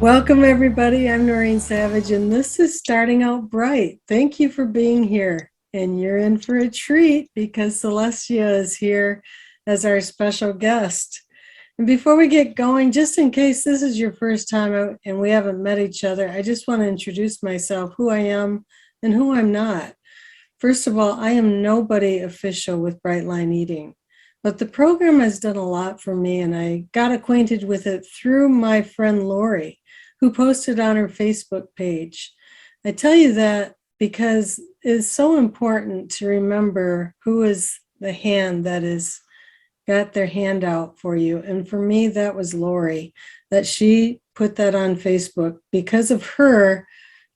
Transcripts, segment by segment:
Welcome, everybody. I'm Noreen Savage, and this is Starting Out Bright. Thank you for being here. And you're in for a treat because Celestia is here as our special guest. And before we get going, just in case this is your first time out and we haven't met each other, I just want to introduce myself, who I am and who I'm not. First of all, I am nobody official with Bright Line Eating, but the program has done a lot for me, and I got acquainted with it through my friend Lori, who posted on her Facebook page. I tell you that because it's so important to remember who is the hand that is got their hand out for you. And for me, that was Lori, that she put that on Facebook. Because of her,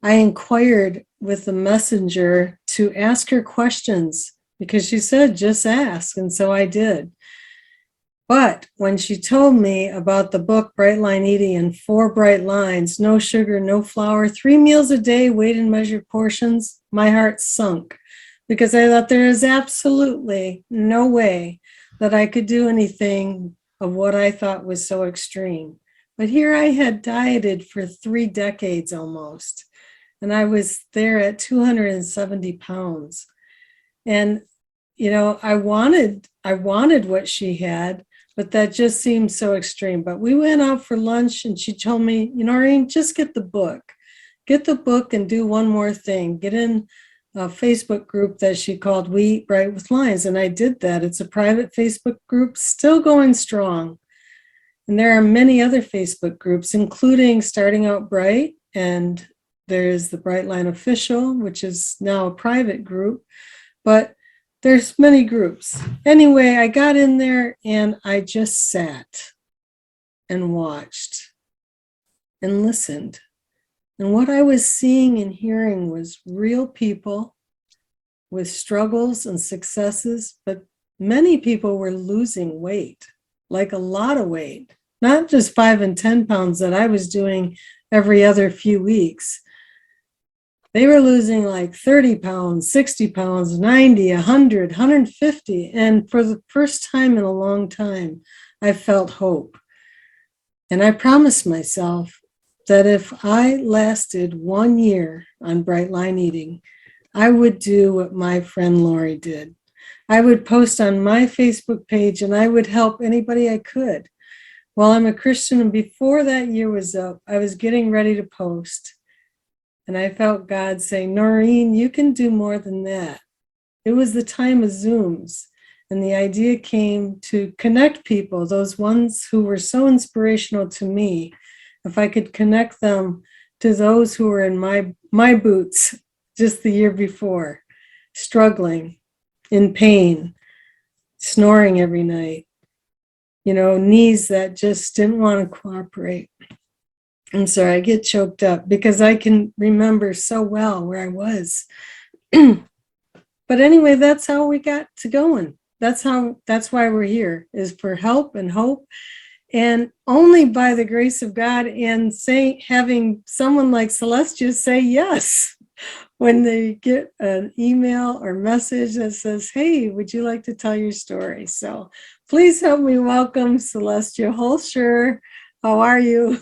I inquired with the messenger to ask her questions because she said, just ask. And so I did. But when she told me about the book Bright Line Eating and 4 bright lines, no sugar, no flour, 3 meals a day, weighed and measured portions, my heart sunk because I thought there is absolutely no way that I could do anything of what I thought was so extreme. But here I had dieted for 3 decades almost, and I was there at 270 pounds. And I wanted what she had, but that just seemed so extreme. But we went out for lunch and she told me, Noreen, just get the book. Get the book and do one more thing. Get in a Facebook group that she called We Eat Bright with Lions. And I did that. It's a private Facebook group, still going strong. And there are many other Facebook groups, including Starting Out Bright. And there's the Bright Line Official, which is now a private group. But there's many groups. Anyway, I got in there and I just sat and watched and listened. And what I was seeing and hearing was real people with struggles and successes, but many people were losing weight, like a lot of weight, not just 5 and 10 pounds that I was doing every other few weeks. They were losing like 30 pounds, 60 pounds, 90, 100, 150. And for the first time in a long time, I felt hope. And I promised myself that if I lasted 1 year on Bright Line Eating, I would do what my friend Lori did. I would post on my Facebook page and I would help anybody I could. Well, I'm a Christian, and before that year was up, I was getting ready to post. And I felt God saying, Noreen, you can do more than that. It was the time of Zooms. And the idea came to connect people, those ones who were so inspirational to me, if I could connect them to those who were in my boots just the year before, struggling, in pain, snoring every night, knees that just didn't want to cooperate. I'm sorry, I get choked up because I can remember so well where I was. But anyway, that's how we got to going. That's why we're here, is for help and hope. And only by the grace of God and having someone like Celestia say yes when they get an email or message that says, hey, would you like to tell your story? So please help me welcome Celestia Hoelscher. How are you?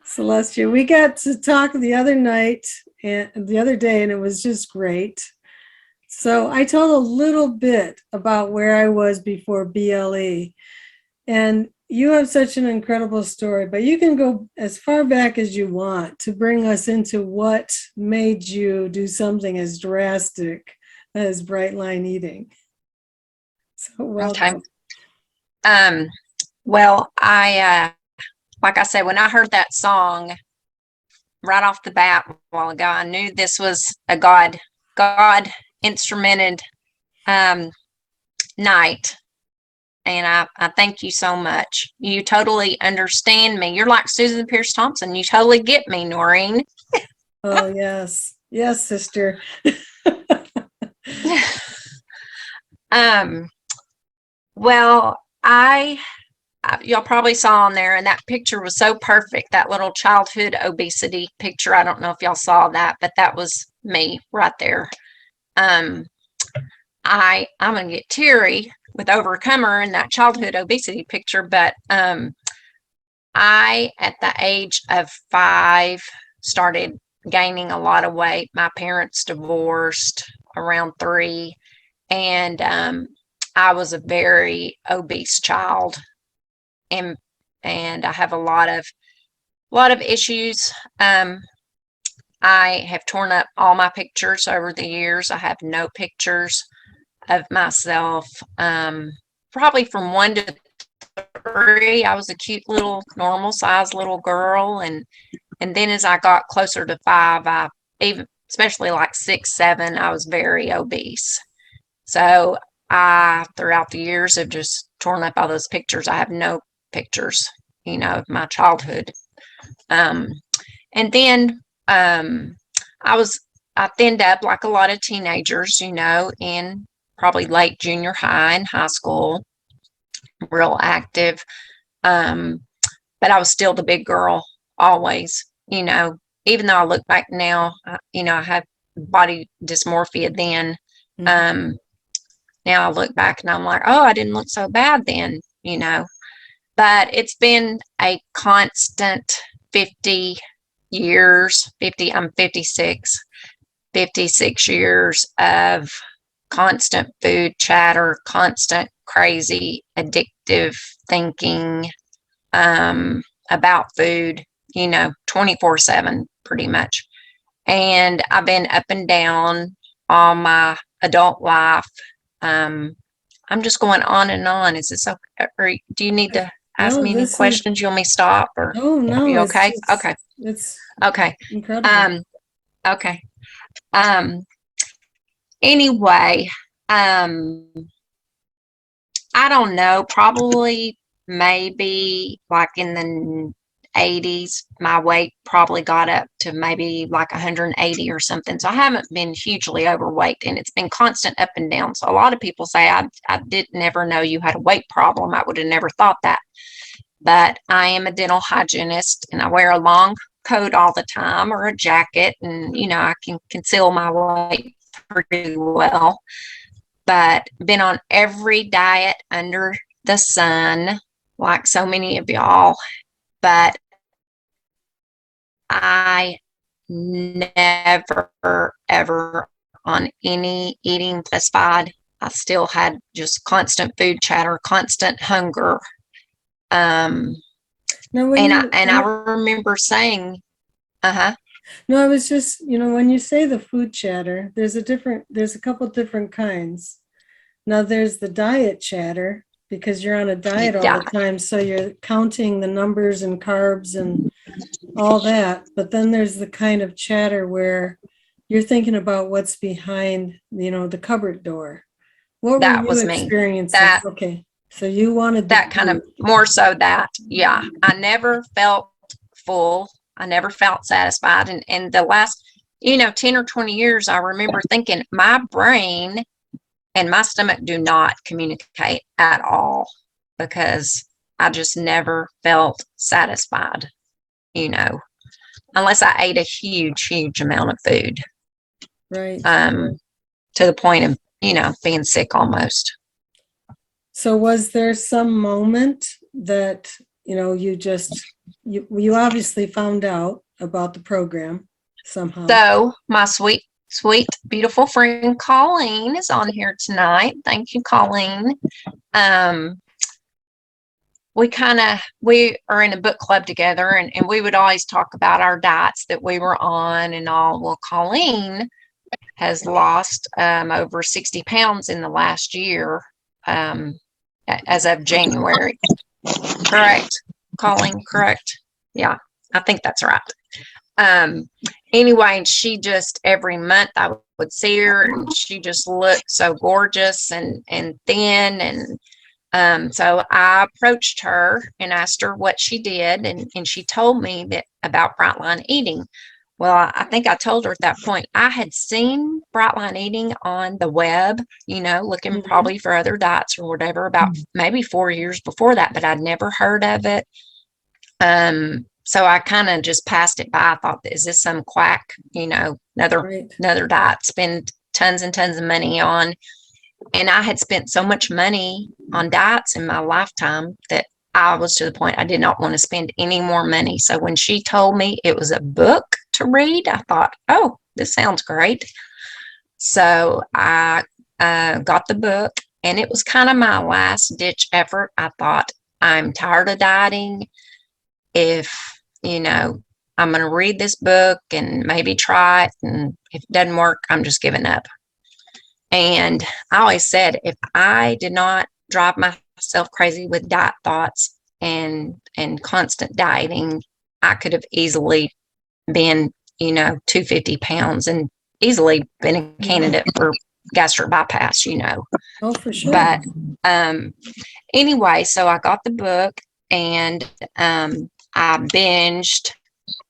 Celestia, we got to talk the other day, and it was just great. So I told a little bit about where I was before BLE, and you have such an incredible story, but you can go as far back as you want to bring us into what made you do something as drastic as Bright Line Eating. So welcome. Okay. Well, like I said, when I heard that song right off the bat a while ago, I knew this was a God instrumented night. And I thank you so much. You totally understand me. You're like Susan Pierce Thompson. You totally get me, Noreen. Oh, yes. Yes, sister. Well, y'all probably saw on there, and that picture was so perfect, that little childhood obesity picture. I don't know if y'all saw that, but that was me right there. I'm gonna get teary with Overcomer in that childhood obesity picture, but I, at the age of 5, started gaining a lot of weight. My parents divorced around 3, and I was a very obese child, and I have a lot of issues. I have torn up all my pictures over the years. I have no pictures of myself. Probably from 1 to 3, I was a cute little normal size little girl, and then as I got closer to 5, I even especially like 6, 7, I was very obese. So I, throughout the years, have just torn up all those pictures. I have no pictures, of my childhood. And then I was I thinned up like a lot of teenagers, in probably late junior high and high school, real active. But I was still the big girl always, even though I look back now, I have body dysmorphia then. Now I look back and I'm like, oh, I didn't look so bad then. But it's been a constant 50 years, I'm 56 years of constant food chatter, constant crazy addictive thinking about food, 24/7 pretty much. And I've been up and down all my adult life. I'm just going on and on. Is this okay? Or do you need to ask No, me any this is, questions? You want me to stop, or are no, you okay? Okay. it's Okay. incredible. Okay. Anyway, I don't know, probably maybe like in the 80s, my weight probably got up to maybe like 180 or something. So I haven't been hugely overweight, and it's been constant up and down. So a lot of people say, I did never know you had a weight problem. I would have never thought that. But I am a dental hygienist, and I wear a long coat all the time, or a jacket, and I can conceal my weight pretty well. But been on every diet under the sun, like so many of y'all. But I never, ever on any eating specified. I still had just constant food chatter, constant hunger. Now, when I remember saying, uh-huh. no, I was just, when you say the food chatter, there's a couple different kinds. Now, there's the diet chatter, because you're on a diet all Yeah. the time. So you're counting the numbers and carbs and all that. But then there's the kind of chatter where you're thinking about what's behind, the cupboard door. What were That you was me. experiencing? That Okay. So you wanted that kind of more so that, yeah. I never felt full. I never felt satisfied. And the last, 10 or 20 years, I remember thinking my brain and my stomach do not communicate at all, because I just never felt satisfied, unless I ate a huge, huge amount of food. right. To the point of, being sick almost. So was there some moment that, you obviously found out about the program somehow? So my sweet, sweet, beautiful friend Colleen is on here tonight. Thank you, Colleen. We are in a book club together, and we would always talk about our diets that we were on and all. Well, Colleen has lost over 60 pounds in the last year, as of January. Correct, Colleen? Correct? Yeah, I think that's right. Anyway, and she just, every month I would see her, and she just looked so gorgeous and thin. And so I approached her and asked her what she did, and she told me that about Bright Line Eating. Well, I think I told her at that point I had seen Bright Line Eating on the web, looking probably for other diets or whatever, about maybe 4 years before that, but I'd never heard of it. So I kind of just passed it by. I thought, is this some quack, another diet, spend tons and tons of money on. And I had spent so much money on diets in my lifetime that I was to the point I did not want to spend any more money. So when she told me it was a book to read, I thought, oh, this sounds great. So I got the book, and it was kind of my last ditch effort. I thought, I'm tired of dieting. If, I'm going to read this book and maybe try it. And if it doesn't work, I'm just giving up. And I always said, if I did not drive myself crazy with diet thoughts and constant dieting, I could have easily been, 250 pounds and easily been a candidate for gastric bypass, Oh, for sure. But anyway, so I got the book, and I binged,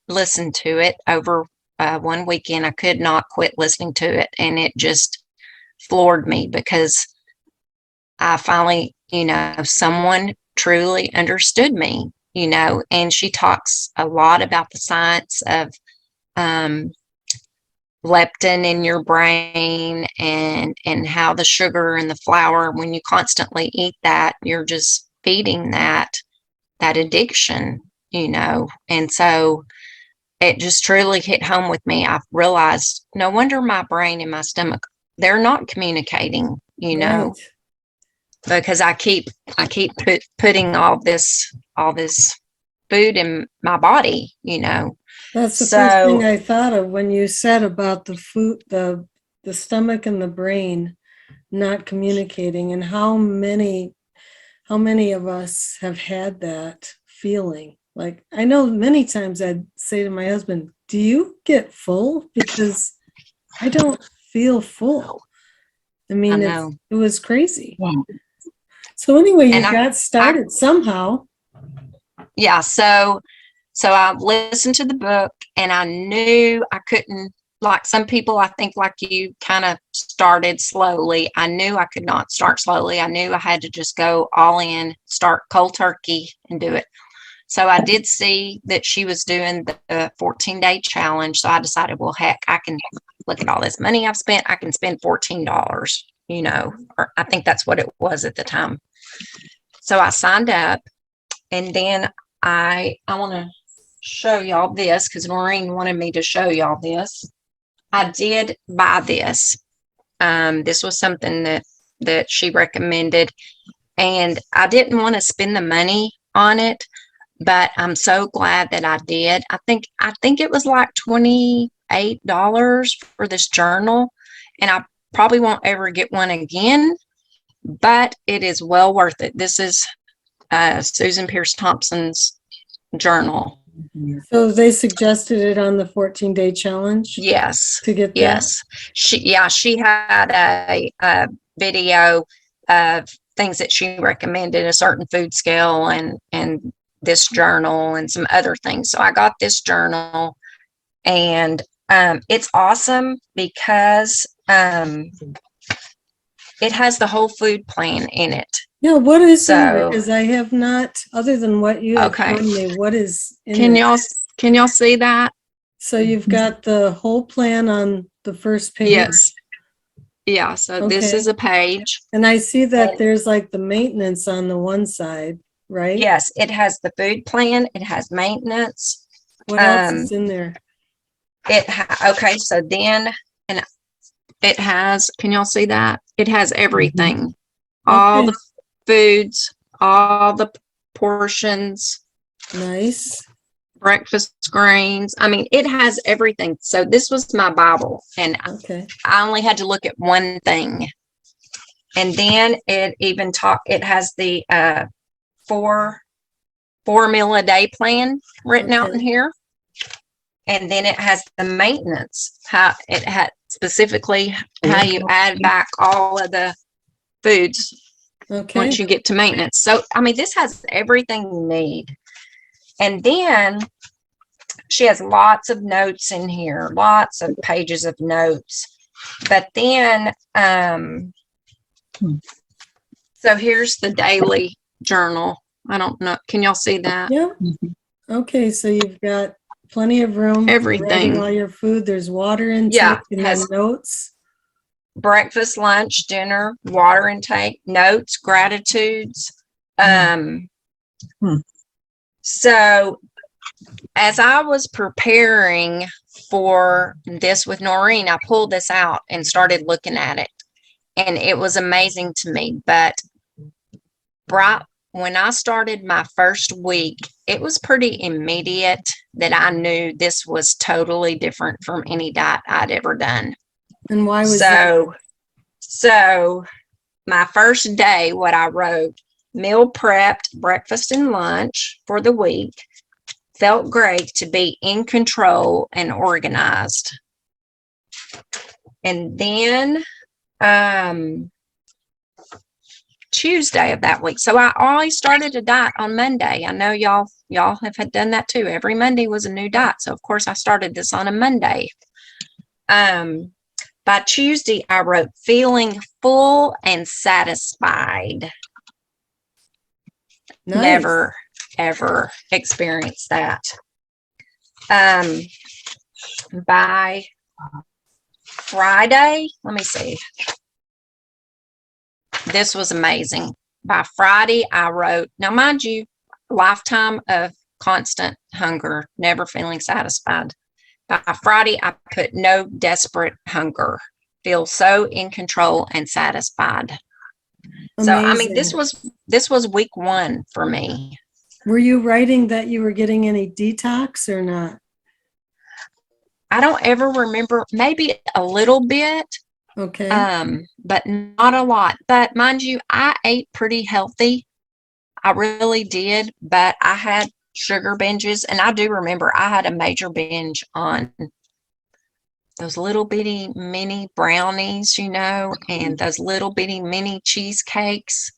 listened to it over one weekend. I could not quit listening to it, and it just floored me because I finally, someone truly understood me, and she talks a lot about the science of leptin in your brain, and how the sugar and the flour, when you constantly eat that, you're just feeding that addiction, and so it just truly hit home with me. I've realized no wonder my brain and my stomach, they're not communicating, Right. because I keep putting all this food in my body, That's the first So thing I thought of when you said about the food, the stomach and the brain not communicating, and how many of us have had that feeling. Like, I know many times I'd say to my husband, do you get full? Because I don't feel full. I I mean, know. it was crazy. So anyway, you And got started somehow. yeah, so I listened to the book, and I knew I couldn't, like some people, I think like you, kind of started slowly. I knew I could not start slowly. I knew I had to just go all in, start cold turkey and do it. So I did see that she was doing the 14-day challenge. So I decided, well, heck, I can look at all this money I've spent. I can spend $14, or I think that's what it was at the time. So I signed up, and then I want to show y'all this because Noreen wanted me to show y'all this. I did buy this. This was something that she recommended, and I didn't want to spend the money on it, but I'm so glad that I did. I think it was like $28 for this journal, and I probably won't ever get one again, but it is well worth it. This is Susan Pierce Thompson's journal. So they suggested it on the 14-day challenge. Yes. To get that. Yes. She had a video of things that she recommended, a certain food scale, and this journal and some other things. So I got this journal, and it's awesome because it has the whole food plan in it. Yeah, what is in there? Because I have not, other than what you have shown me, what is in there? Can y'all see that? So you've got the whole plan on the first page. Yes. Yeah, so this is a page. And I see that there's like the maintenance on the one side, right? Yes, it has the food plan, it has maintenance. What else is in there? Okay, so then, and it has, can y'all see that? It has everything. All the foods, all the portions. Nice. Breakfast grains. I mean, it has everything. So this was my Bible, and I only had to look at one thing. And then it even it has the 4 meal a day plan written out in here. And then it has the maintenance, how it had specifically how you add back all of the foods once you get to maintenance. So, I mean, this has everything you need. And then she has lots of notes in here, lots of pages of notes. But then, so here's the daily journal. I don't know. Can y'all see that? Yeah. Okay, so you've got plenty of room. Everything. All your food. There's water intake and then notes. Breakfast, lunch, dinner, water intake, notes, gratitudes. Hmm. So as I was preparing for this with Noreen, I pulled this out and started looking at it. And it was amazing to me. But right when I started my first week, it was pretty immediate that I knew this was totally different from any diet I'd ever done. And why was that? So my first day, what I wrote, meal prepped breakfast and lunch for the week, felt great to be in control and organized. And then Tuesday of that week. So I always started a diet on Monday. I know y'all have had done that too. Every Monday was a new diet. So of course I started this on a Monday. By Tuesday, I wrote feeling full and satisfied. Nice. Never, ever experienced that. By Friday, let me see. This was amazing. By Friday, I wrote, now mind you, lifetime of constant hunger, never feeling satisfied. By Friday, I put no desperate hunger, feel so in control and satisfied. Amazing. So, I mean, this was week 1 for me. Were you writing that you were getting any detox or not? I don't ever remember, maybe a little bit. Okay. But not a lot. But mind you, I ate pretty healthy. I really did, but I had sugar binges, and I do remember I had a major binge on those little bitty mini brownies, and those little bitty mini cheesecakes.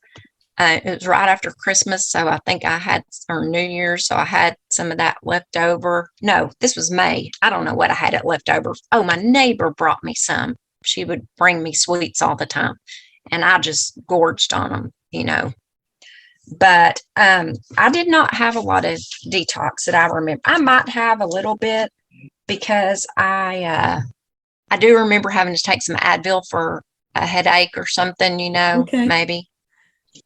It was right after Christmas, so I think I had, or New Year's, so I had some of that left over. No, this was May. I don't know what I had it left over. Oh, my neighbor brought me some. She would bring me sweets all the time, and I just gorged on them. But I did not have a lot of detox that I remember. I might have a little bit because I do remember having to take some Advil for a headache or something, Okay. maybe.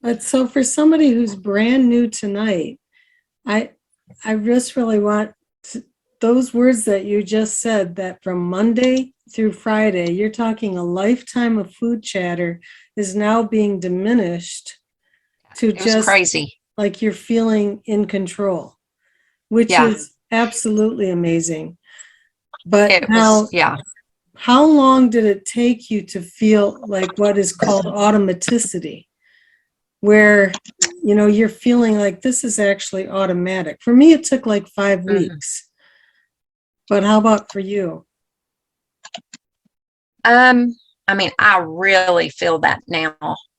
But so for somebody who's brand new tonight, I just really want those words that you just said, that from Monday through Friday, you're talking a lifetime of food chatter is now being diminished to It was just crazy. like you're feeling in control, which Yeah. is absolutely amazing. But It now, was, yeah. how long did it take you to feel like what is called automaticity, where you're feeling like this is actually automatic? For me, it took like 5 weeks. But how about for you? I mean, I really feel that now,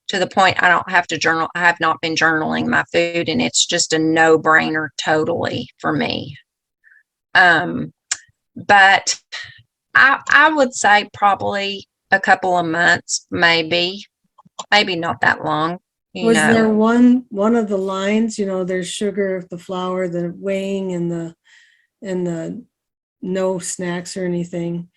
to the point I don't have to journal. I have not been journaling my food, and it's just a no-brainer totally for me. But I would say probably a couple of months, maybe not that long. Was there one of the lines, there's sugar, the flour, the weighing, and the no snacks or anything?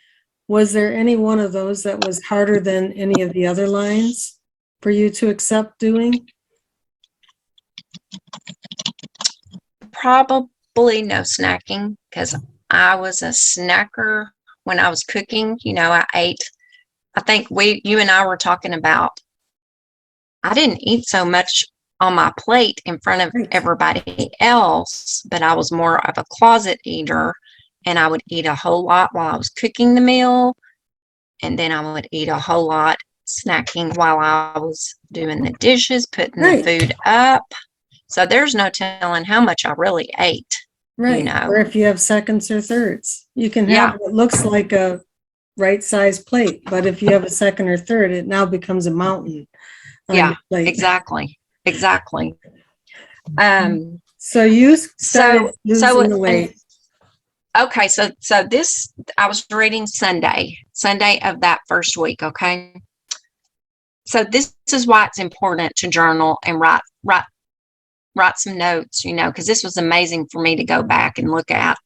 Was there any one of those that was harder than any of the other lines for you to accept doing? Probably no snacking, because I was a snacker when I was cooking. I ate, I think you and I were talking about, I didn't eat so much on my plate in front of everybody else, but I was more of a closet eater, and I would eat a whole lot while I was cooking the meal, and then I would eat a whole lot snacking while I was doing the dishes, putting the food up. So there's no telling how much I really ate. Right. Or if you have seconds or thirds, you can have what looks like a right size plate, but if you have a second or third, it now becomes a mountain. Yeah, exactly. So you started losing the weight. Okay, so this, I was reading Sunday of that first week. Okay, so this is why it's important to journal and write some notes, because this was amazing for me to go back and look at.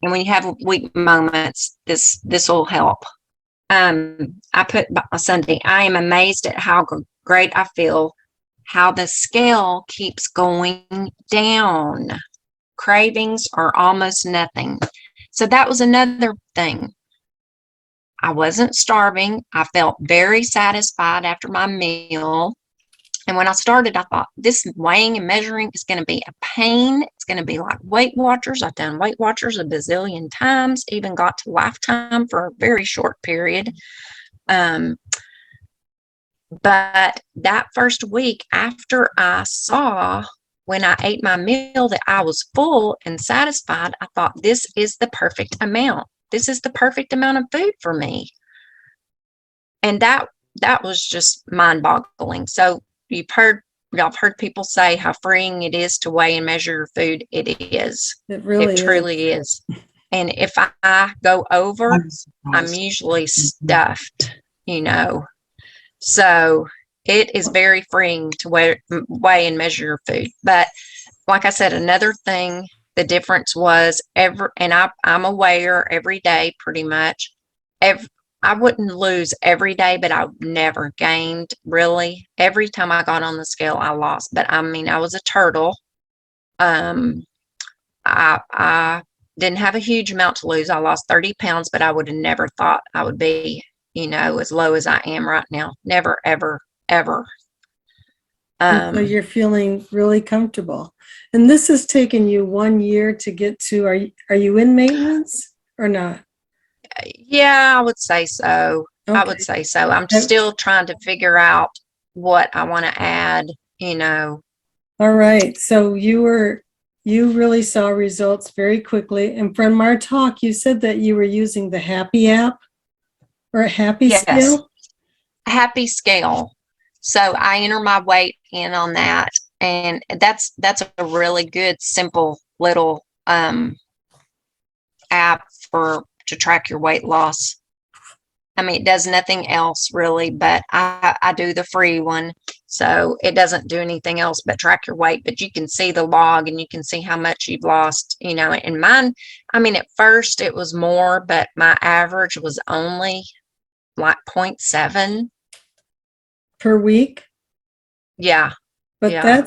And when you have weak moments, this will help. I put Sunday, I am amazed at how great I feel how the scale keeps going down. Cravings are almost nothing. So that was another thing. I wasn't starving. I felt very satisfied after my meal. And when I started, I thought this weighing and measuring is going to be a pain. It's going to be like Weight Watchers. I've done Weight Watchers a bazillion times, even got to Lifetime for a very short period. But that first week after I saw when I ate my meal that I was full and satisfied, I thought this is the perfect amount. This is the perfect amount of food for me. And that was just mind-boggling. So y'all have heard people say how freeing it is to weigh and measure your food. It is. It really It truly is. And if I go over, I'm usually stuffed, you know. So it is very freeing to weigh and measure your food. But like I said, another thing, the difference was I'm aware every day pretty much. I wouldn't lose every day, but I never gained really. Every time I got on the scale, I lost. But I mean, I was a turtle. I didn't have a huge amount to lose. I lost 30 pounds, but I would have never thought I would be, you know, as low as I am right now. Never, ever, ever. so you're feeling really comfortable. And this has taken you 1 year to get to, are you in maintenance or not? Yeah, I would say so. Okay. I would say so. I'm still trying to figure out what I want to add, you know. All right. So you really saw results very quickly. And from our talk, you said that you were using the Happy app or a Happy Scale? Happy Scale. So I enter my weight in on that. And that's a really good, simple little app to track your weight loss. I mean, it does nothing else really, but I do the free one. So it doesn't do anything else but track your weight, but you can see the log and you can see how much you've lost, you know. And mine, I mean, at first it was more, but my average was only like 0.7 per week. Yeah. But yeah.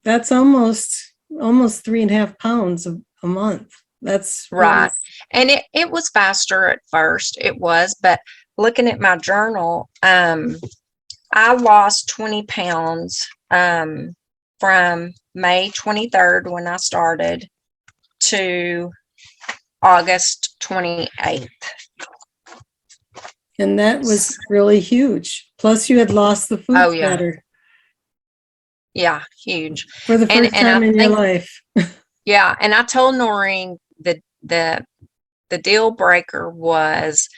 that's almost 3.5 pounds a month. That's right. And it was faster at first. It was, but looking at my journal, I lost 20 pounds from May 23rd when I started to August 28th. And that was really huge. Plus you had lost the food platter. Yeah, huge. For the first time in your life. Yeah, and I told Noreen the deal breaker was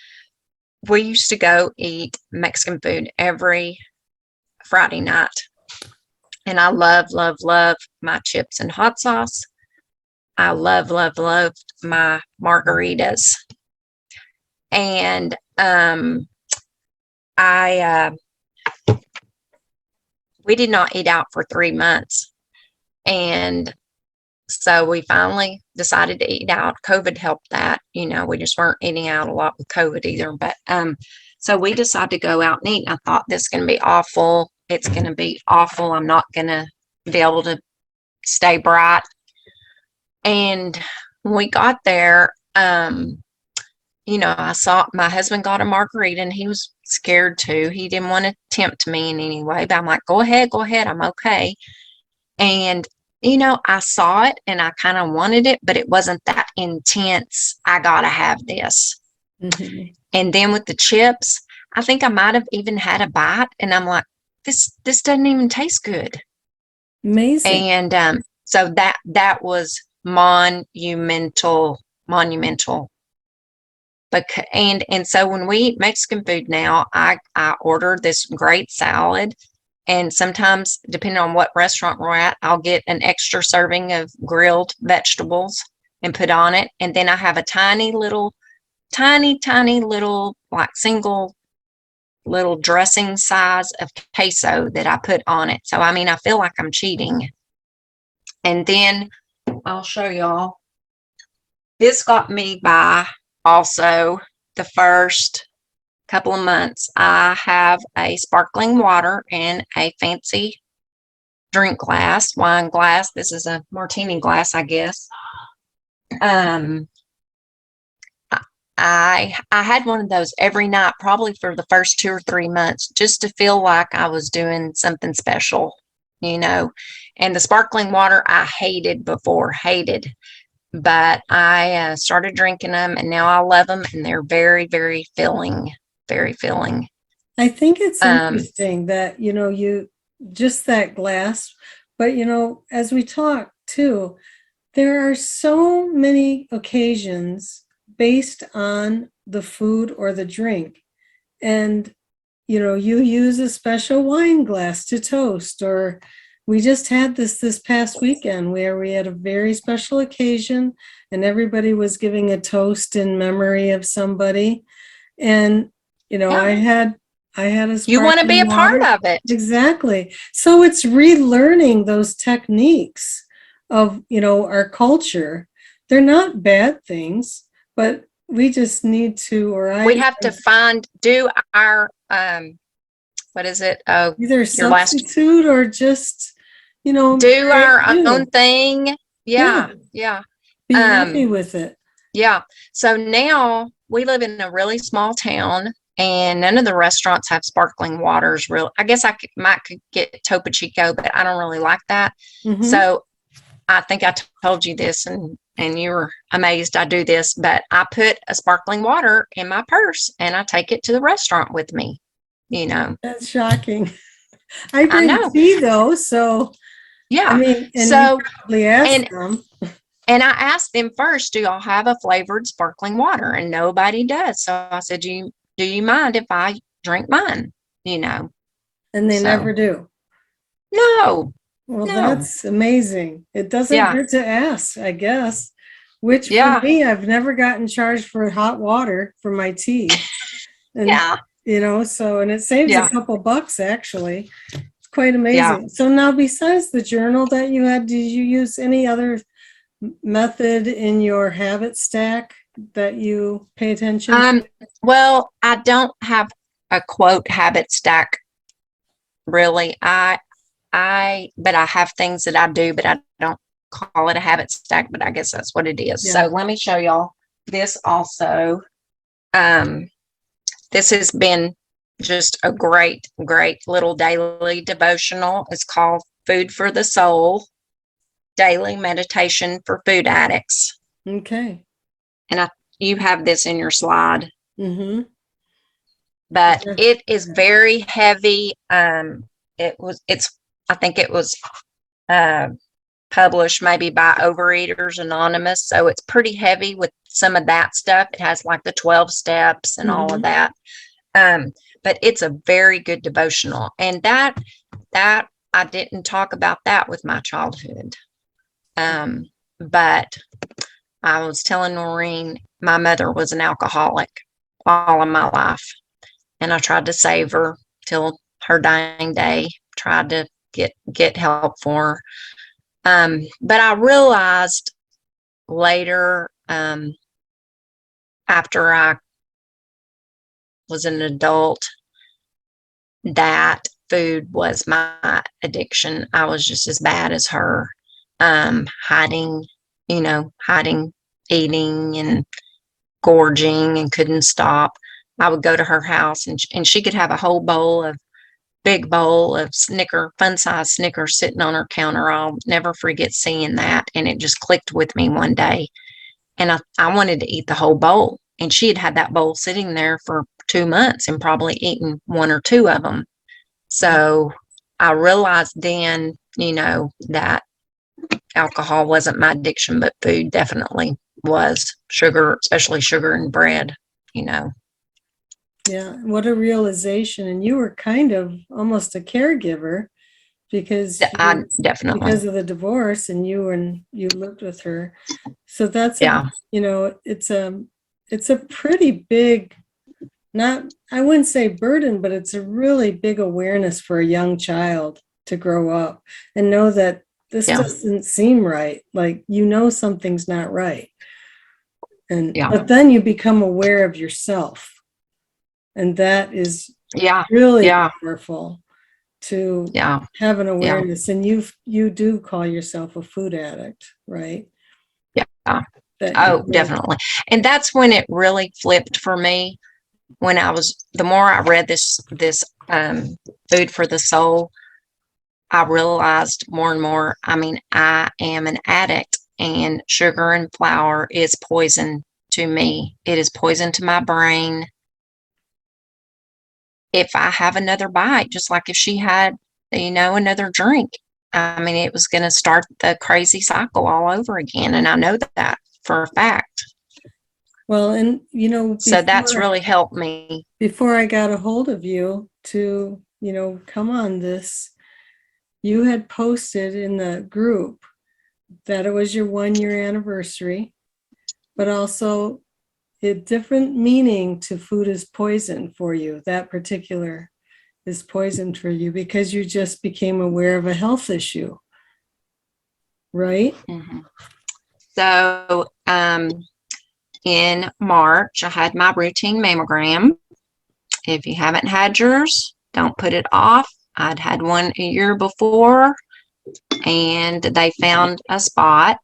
we used to go eat Mexican food every Friday night. And I love my chips and hot sauce. I love my margaritas. And we did not eat out for 3 months. And so we finally decided to eat out. COVID helped that. You know, we just weren't eating out a lot with COVID either. But so we decided to go out and eat. And I thought this is going to be awful. It's going to be awful. I'm not going to be able to stay bright. And when we got there, you know, I saw my husband got a margarita and he was scared too. He didn't want to tempt me in any way, but I'm like, go ahead. I'm okay. And, you know, I saw it and I kind of wanted it, but it wasn't that intense. I got to have this. Mm-hmm. And then with the chips, I think I might have even had a bite and I'm like, this doesn't even taste good. Amazing. And so that was monumental. But and so when we eat Mexican food now, I order this great salad, and sometimes depending on what restaurant we're at, I'll get an extra serving of grilled vegetables and put on it, and then I have a tiny little like single little dressing size of queso that I put on it. So I mean, I feel like I'm cheating. And then I'll show y'all. This got me by also the first couple of months. I have a sparkling water and a fancy drink glass, wine glass. This is a martini glass, I guess. Um, I had one of those every night, probably for the first 2 or 3 months, just to feel like I was doing something special, you know. And the sparkling water I hated before, hated, but I started drinking them, and now I love them, and they're very, very filling, very filling. I think it's Um, interesting that, you just that glass, but as we talk too, there are so many occasions based on the food or the drink. And, you use a special wine glass to toast, or we just had this past weekend where we had a very special occasion and everybody was giving a toast in memory of somebody. And, yeah, I had a you want to be sparkling a part water. of it. Exactly. So it's relearning those techniques of, our culture. They're not bad things, but we just need to, or We I have to do our, what is it? Oh, either your last, substitute or just, do create our own new. thing. Yeah. Yeah, yeah. Be happy Um, with it. yeah. So now we live in a really small town, and none of the restaurants have sparkling waters. Real, I guess might could get Topo Chico, but I don't really like that. Hmm. So I think I told you this, and you were amazed I do this, but I put a sparkling water in my purse and I take it to the restaurant with me. You know, That's shocking. I I bring know. tea though, so I Yeah. mean, and you So, probably ask and them. and I asked them first, do y'all have a flavored sparkling water? And nobody does. So I said, do you mind if I drink mine? You know. And they So never do. no, Well, no. that's amazing. It doesn't Yeah. hurt to ask, I guess. Which for Yeah. me, I've never gotten charged for hot water for my tea. And, Yeah. and it saves a Yeah. couple bucks actually. It's quite Yeah. amazing. So now, besides the journal that you had, did you use any other method in your habit stack that you pay attention to? Um, well, I don't have a quote habit stack really. But I have things that I do, but I don't call it a habit stack, but I guess that's what it is. So Yeah. let me show y'all this also. Um, this has been just a great, great little daily devotional. It's called Food for the Soul, Daily Meditation for Food Addicts. Okay. And you have this in your slide, Mm-hmm. but it is very heavy. I think it was uh, published maybe by Overeaters Anonymous. So it's pretty heavy with some of that stuff. It has like the 12 steps and all of Mm-hmm. that. But it's a very good devotional. And that I didn't talk about that with my childhood. But I was telling Noreen, my mother was an alcoholic all of my life. And I tried to save her till her dying day, tried to get help for her. But I realized later, after I was an adult, that food was my addiction. I was just as bad as her, hiding, hiding, eating and gorging and couldn't stop. I would go to her house and she could have a whole big bowl of fun size Snickers sitting on her counter. I'll never forget seeing that. And it just clicked with me one day. And I wanted to eat the whole bowl. And she had had that bowl sitting there for 2 months and probably eaten one or two of them. So I realized then, that alcohol wasn't my addiction, but food definitely was. Sugar, especially sugar and bread, you know. Yeah, what a realization. And you were kind of almost a caregiver because I definitely, because of the divorce and you lived with her. So that's yeah, it's a pretty big, not, I wouldn't say burden, but it's a really big awareness for a young child to grow up and know that this yeah, doesn't seem right. Like, something's not right. yeah, But then you become aware of yourself. And that is yeah, really yeah, powerful. to Yeah. have an Yeah. awareness. And you do call yourself a food addict, right? Yeah. That Oh, definitely. And that's when it really flipped for me. When the more I read this Food for the Soul, I realized more and more, I mean, I am an addict, and sugar and flour is poison to me. It is poison to my brain. If I have another bite, just like if she had, another drink, I mean, it was going to start the crazy cycle all over again. And I know that for a fact. Well, and So that's really helped me. Before I got a hold of you to, come on this, you had posted in the group that it was your 1-year anniversary, but also a different meaning to food is poison for you. That particular is poison for you because you just became aware of a health issue, right? Mm-hmm. So, in March, I had my routine mammogram. If you haven't had yours, don't put it off. I'd had one a year before, and they found a spot,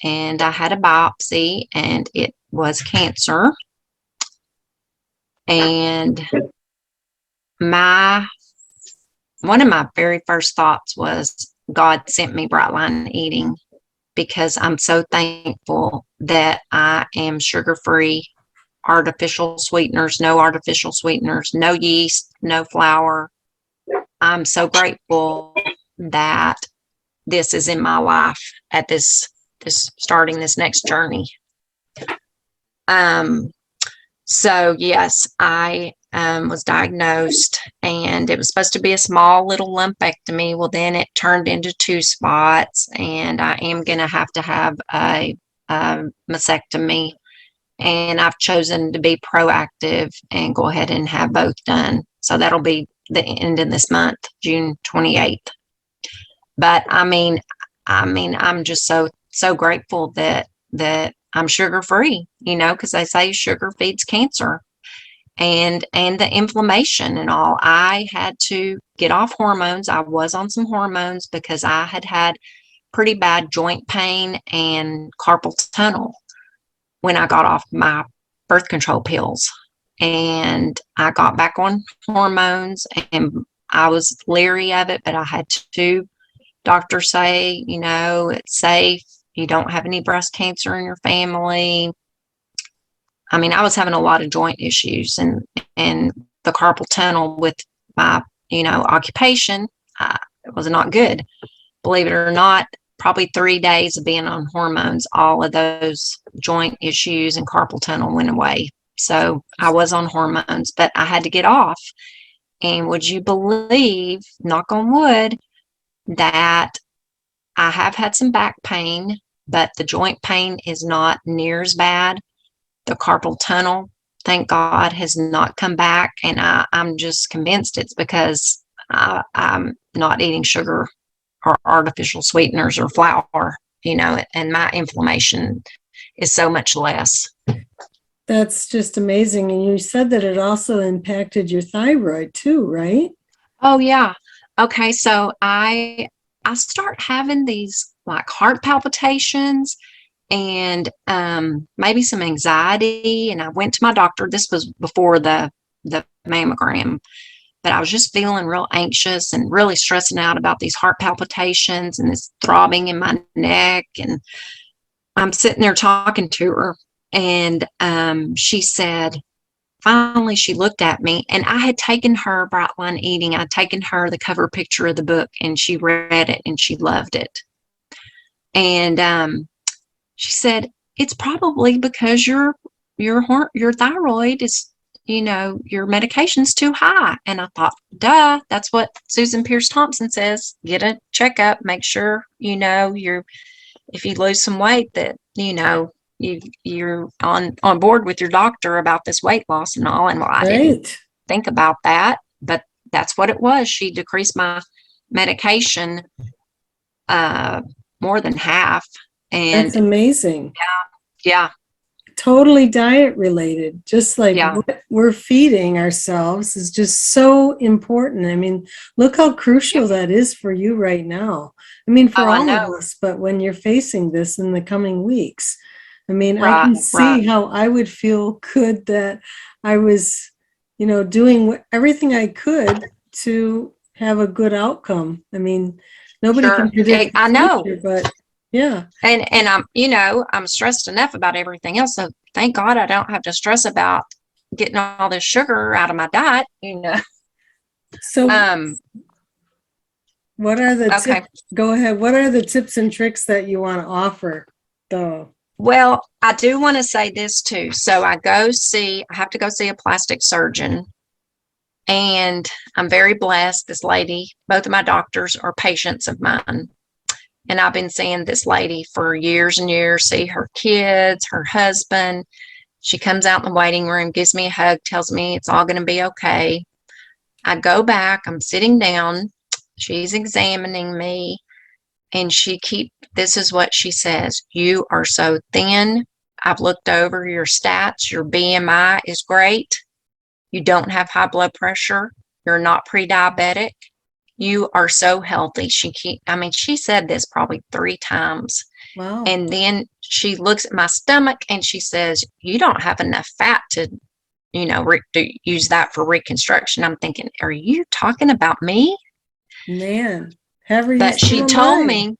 and I had a biopsy, and it was cancer. And one of my very first thoughts was God sent me Bright Line Eating, because I'm so thankful that I am sugar-free, artificial sweeteners, no yeast, no flour. I'm so grateful that this is in my life at this starting this next journey. So yes, I was diagnosed, and it was supposed to be a small little lumpectomy. Well, then it turned into 2 spots, and I am going to have a mastectomy. And I've chosen to be proactive and go ahead and have both done. So that'll be the end of this month, June 28th. But I mean, I'm just so grateful that I'm sugar free, because they say sugar feeds cancer and the inflammation and all. I had to get off hormones. I was on some hormones because I had pretty bad joint pain and carpal tunnel when I got off my birth control pills. And I got back on hormones, and I was leery of it, but I had to. Doctors say, it's safe. You don't have any breast cancer in your family. I mean, I was having a lot of joint issues, and the carpal tunnel with my, occupation, it was not good. Believe it or not, probably 3 days of being on hormones, all of those joint issues and carpal tunnel went away. So I was on hormones, but I had to get off. And would you believe, knock on wood, that I have had some back pain, but the joint pain is not near as bad. The carpal tunnel, thank God, has not come back. And I'm just convinced it's because I'm not eating sugar or artificial sweeteners or flour, and my inflammation is so much less. That's just amazing. And you said that it also impacted your thyroid too, right? Oh yeah. Okay, so I start having these like heart palpitations and maybe some anxiety, and I went to my doctor. This was before the mammogram, but I was just feeling real anxious and really stressing out about these heart palpitations and this throbbing in my neck. And I'm sitting there talking to her, and she said, finally, she looked at me, and I had taken her Bright Line Eating. I'd taken her the cover picture of the book, and she read it and she loved it. And she said, it's probably because your thyroid is, your medication's too high. And I thought, duh, that's what Susan Pierce Thompson says. Get a checkup, make sure, if you lose some weight, that, you're on board with your doctor about this weight loss and all. And well, I didn't think about that, but that's what it was. She decreased my medication more than half. And that's amazing. Yeah. totally diet related. Just like Yeah. what we're feeding ourselves is just so important. I mean, look how crucial that is for you right now. I mean, for Oh, I all of know. us, but when you're facing this in the coming weeks, I mean, I Right, can right. see how I would feel good that I was, doing everything I could to have a good outcome. I mean, nobody can Sure. predict the I know. future, but yeah. And I'm stressed enough about everything else. So thank God I don't have to stress about getting all this sugar out of my diet. So Um, what are the okay. tips? Go ahead. What are the tips and tricks that you want to offer, though? Well, I do want to say this too. So I have to go see a plastic surgeon, and I'm very blessed. This lady, both of my doctors are patients of mine. And I've been seeing this lady for years and years, see her kids, her husband. She comes out in the waiting room, gives me a hug, tells me it's all going to be okay. I go back, I'm sitting down, she's examining me, and this is what she says: "You are so thin. I've looked over your stats. Your BMI is great. You don't have high blood pressure. You're not pre-diabetic. You are so healthy." She said this probably 3 times. Wow. And then she looks at my stomach and she says, "You don't have enough fat to, to use that for reconstruction." I'm thinking, are you talking about me? Man, have her use But some of mine.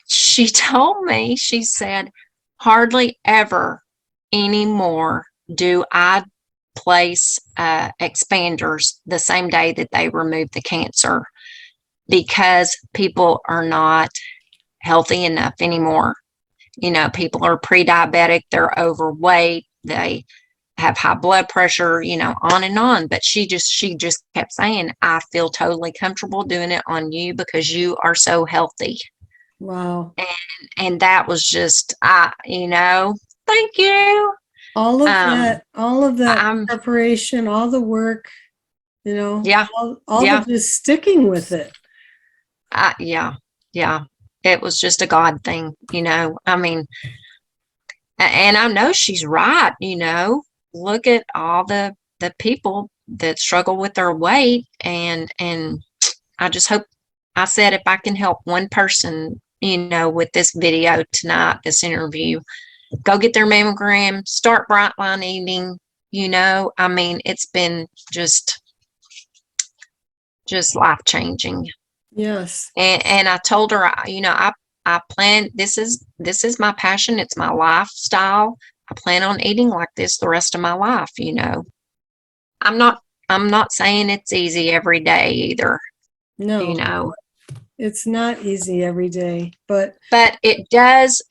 she said, "Hardly ever anymore do I place expanders the same day that they remove the cancer, because people are not healthy enough anymore. People are pre-diabetic, they're overweight, they have high blood pressure, on and on." But she just kept saying, "I feel totally comfortable doing it on you because you are so healthy." Wow. And that was just, thank you. Um, All of that I'm, preparation, all the work, yeah, all the yeah, just sticking with it. yeah, yeah. It was just a God thing. I mean, and I know she's right. Look at all the people that struggle with their weight, and I just hope, I said, if I can help one person, with this video tonight, this interview, go get their mammogram, start bright line eating. I mean, it's been just life changing. Yes. And I told her, I plan, this is my passion, it's my lifestyle. I plan on eating like this the rest of my life. I'm not I'm not saying it's easy every day either, you No, know. it's not easy every day, but But it does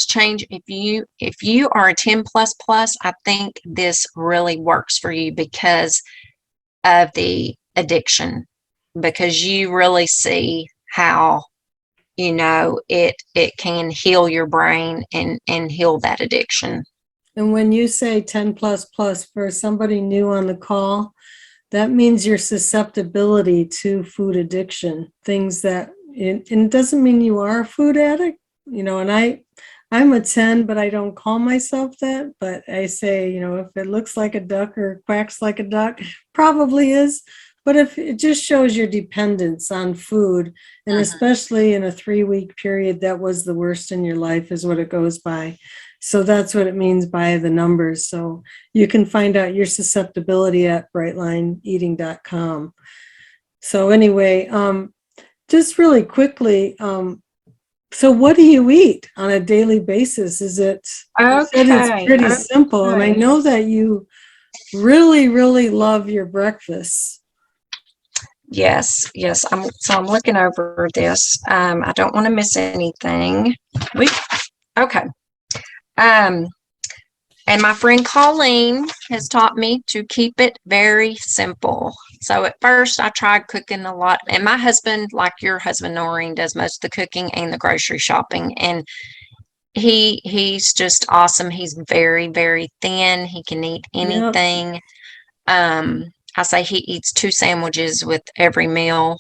change. If you are a 10 plus plus, I think this really works for you because of the addiction, because you really see how, it can heal your brain and heal that addiction. and when you say 10 plus plus for somebody new on the call, that means your susceptibility to food addiction, things that, and it doesn't mean you are a food addict, and I'm a 10, but I don't call myself that. But I say, if it looks like a duck or quacks like a duck, probably is. But if it just shows your dependence on food, and Mhm. especially in a 3-week period, that was the worst in your life, is what it goes by. So that's what it means by the numbers. So you can find out your susceptibility at brightlineeating.com. So anyway, just really quickly, so what do you eat on a daily basis? You said it's Okay, pretty simple, and I okay. know that you really, really love your breakfast. Yes, yes. I'm looking over this. I don't want to miss anything. We okay. Um, and my friend Colleen has taught me to keep it very simple. So at first I tried cooking a lot, and my husband, like your husband Noreen, does most of the cooking and the grocery shopping. And he's just awesome. He's very, very thin. He can eat Yep. anything. I say he eats 2 sandwiches with every meal.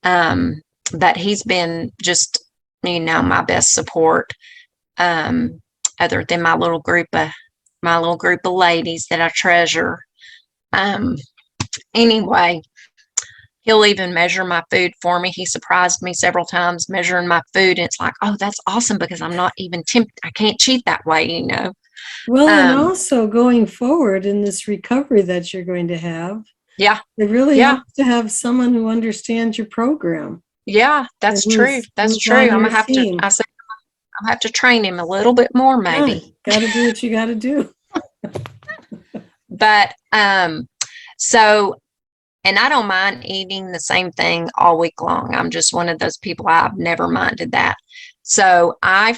Um, but he's been just, my best support, um, other than my little group of my little group of ladies that I treasure. Um, anyway, he'll even measure my food for me. He surprised me several times measuring my food. And it's like, oh, that's awesome because I'm not even tempted. I can't cheat that way, you know. Well, and also going forward in this recovery that you're going to have, Yeah. it really Yeah. helps to have someone who understands your program. Yeah, that's true. That's Who's true. on I'm your gonna have to, team. I said, I'll have to train him a little bit more, Yeah, maybe. got to do what you got to do. But, so, and I don't mind eating the same thing all week long. I'm just one of those people, I've never minded that. So I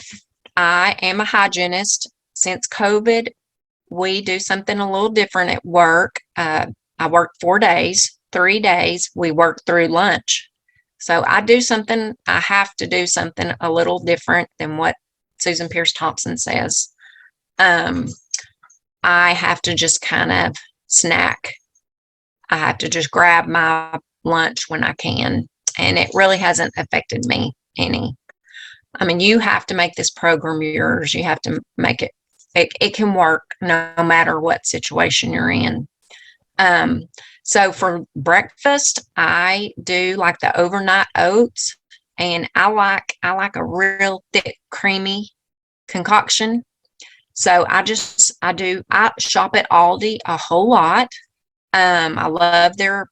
am a hygienist. Since COVID, we do something a little different at work. I work 4 days, 3 days, we work through lunch. So I have to do something a little different than what Susan Pierce Thompson says. I have to just kind of snack. I have to just grab my lunch when I can. And it really hasn't affected me any. I mean, you have to make this program yours. You have to make it, it can work no matter what situation you're in. So for breakfast, I do like the overnight oats, and I like a real thick, creamy concoction. So I shop at Aldi a whole lot. I love their